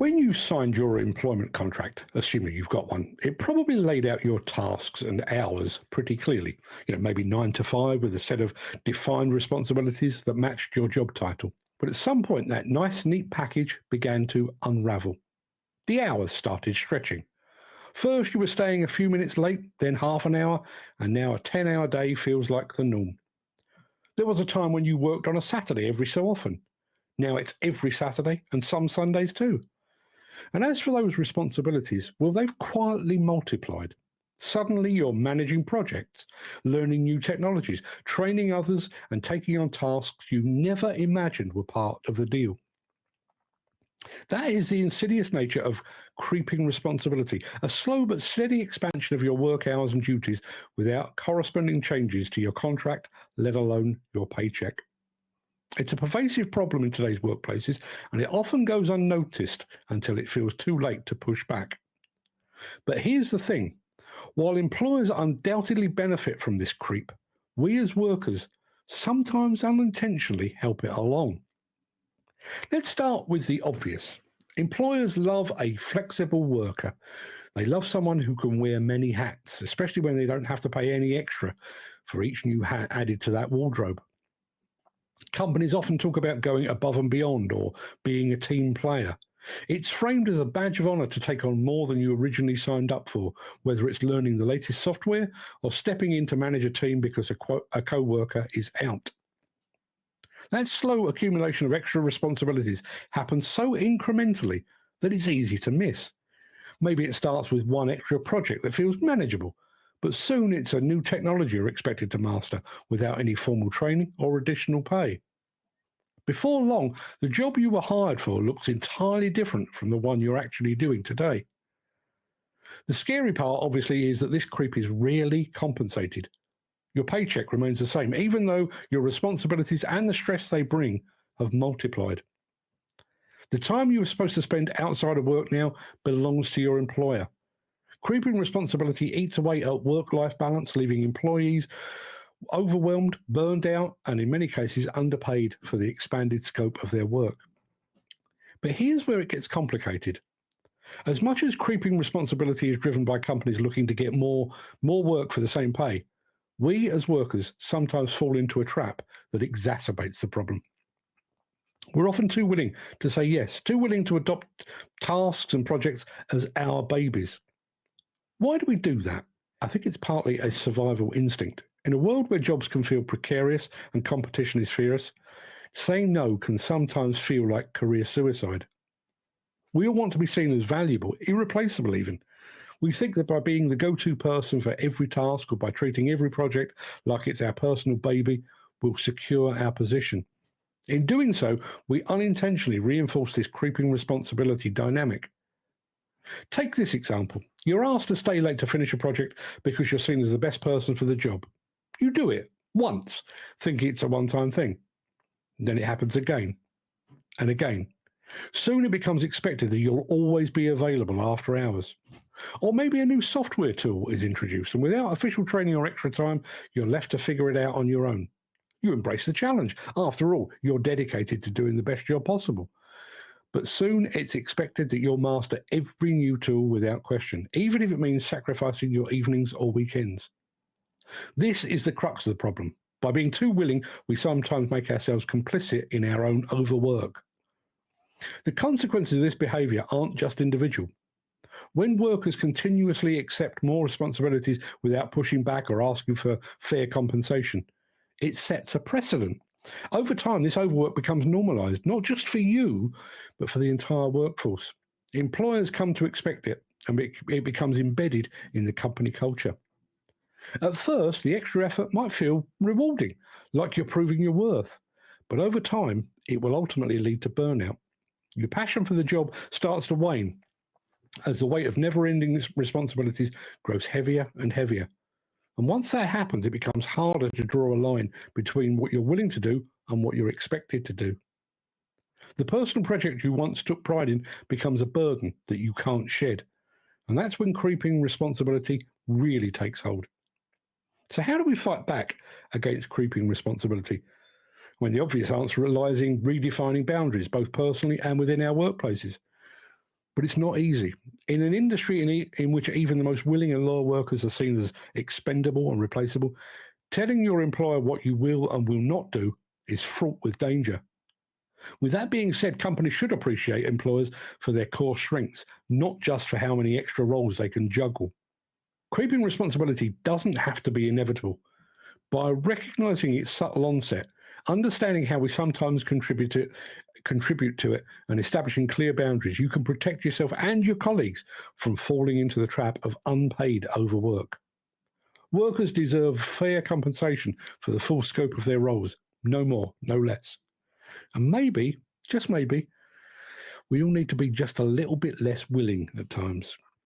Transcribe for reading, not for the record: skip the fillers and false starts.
When you signed your employment contract, assuming you've got one, it probably laid out your tasks and hours pretty clearly. Maybe 9 to 5 with a set of defined responsibilities that matched your job title. But at some point, that nice, neat package began to unravel. The hours started stretching. First, you were staying a few minutes late, then half an hour, and now a 10-hour day feels like the norm. There was a time when you worked on a Saturday every so often. Now it's every Saturday and some Sundays too. And as for those responsibilities, well, they've quietly multiplied. Suddenly you're managing projects, learning new technologies, training others, and taking on tasks you never imagined were part of the deal. That is the insidious nature of creeping responsibility, a slow but steady expansion of your work hours and duties without corresponding changes to your contract, let alone your paycheck. It's a pervasive problem in today's workplaces, and it often goes unnoticed until it feels too late to push back. But here's the thing. While employers undoubtedly benefit from this creep, we as workers sometimes unintentionally help it along. Let's start with the obvious. Employers love a flexible worker. They love someone who can wear many hats, especially when they don't have to pay any extra for each new hat added to that wardrobe. Companies often talk about going above and beyond or being a team player. It's framed as a badge of honor to take on more than you originally signed up for, whether it's learning the latest software or stepping in to manage a team because a co-worker is out. That slow accumulation of extra responsibilities happens so incrementally that it's easy to miss. Maybe it starts with one extra project that feels manageable, but soon it's a new technology you're expected to master without any formal training or additional pay. Before long, the job you were hired for looks entirely different from the one you're actually doing today. The scary part, obviously, is that this creep is rarely compensated. Your paycheck remains the same, even though your responsibilities and the stress they bring have multiplied. The time you were supposed to spend outside of work now belongs to your employer. Creeping responsibility eats away at work-life balance, leaving employees overwhelmed, burned out, and in many cases underpaid for the expanded scope of their work. But here's where it gets complicated. As much as creeping responsibility is driven by companies looking to get more work for the same pay, we as workers sometimes fall into a trap that exacerbates the problem. We're often too willing to say yes, too willing to adopt tasks and projects as our babies. Why do we do that? I think it's partly a survival instinct. In a world where jobs can feel precarious and competition is fierce, saying no can sometimes feel like career suicide. We all want to be seen as valuable, irreplaceable even. We think that by being the go-to person for every task or by treating every project like it's our personal baby, we'll secure our position. In doing so, we unintentionally reinforce this creeping responsibility dynamic. Take this example. You're asked to stay late to finish a project because you're seen as the best person for the job. You do it once, thinking it's a one-time thing. Then it happens again and again. Soon it becomes expected that you'll always be available after hours. Or maybe a new software tool is introduced, and without official training or extra time, you're left to figure it out on your own. You embrace the challenge. After all, you're dedicated to doing the best job possible. But soon it's expected that you'll master every new tool without question, even if it means sacrificing your evenings or weekends. This is the crux of the problem. By being too willing, we sometimes make ourselves complicit in our own overwork. The consequences of this behavior aren't just individual. When workers continuously accept more responsibilities without pushing back or asking for fair compensation, it sets a precedent. Over time, this overwork becomes normalized, not just for you, but for the entire workforce. Employers come to expect it, and it becomes embedded in the company culture. At first, the extra effort might feel rewarding, like you're proving your worth. But over time, it will ultimately lead to burnout. Your passion for the job starts to wane as the weight of never-ending responsibilities grows heavier and heavier. And once that happens, it becomes harder to draw a line between what you're willing to do and what you're expected to do. The personal project you once took pride in becomes a burden that you can't shed. And that's when creeping responsibility really takes hold. So how do we fight back against creeping responsibility? When the obvious answer lies in redefining boundaries, both personally and within our workplaces. But it's not easy. In an industry in which even the most willing and loyal workers are seen as expendable and replaceable, telling your employer what you will and will not do is fraught with danger. With that being said, companies should appreciate employers for their core strengths, not just for how many extra roles they can juggle. Creeping responsibility doesn't have to be inevitable. By recognizing its subtle onset, understanding how we sometimes contribute to it, and establishing clear boundaries, you can protect yourself and your colleagues from falling into the trap of unpaid overwork. Workers deserve fair compensation for the full scope of their roles, no more, no less. And maybe, just maybe, we all need to be just a little bit less willing at times.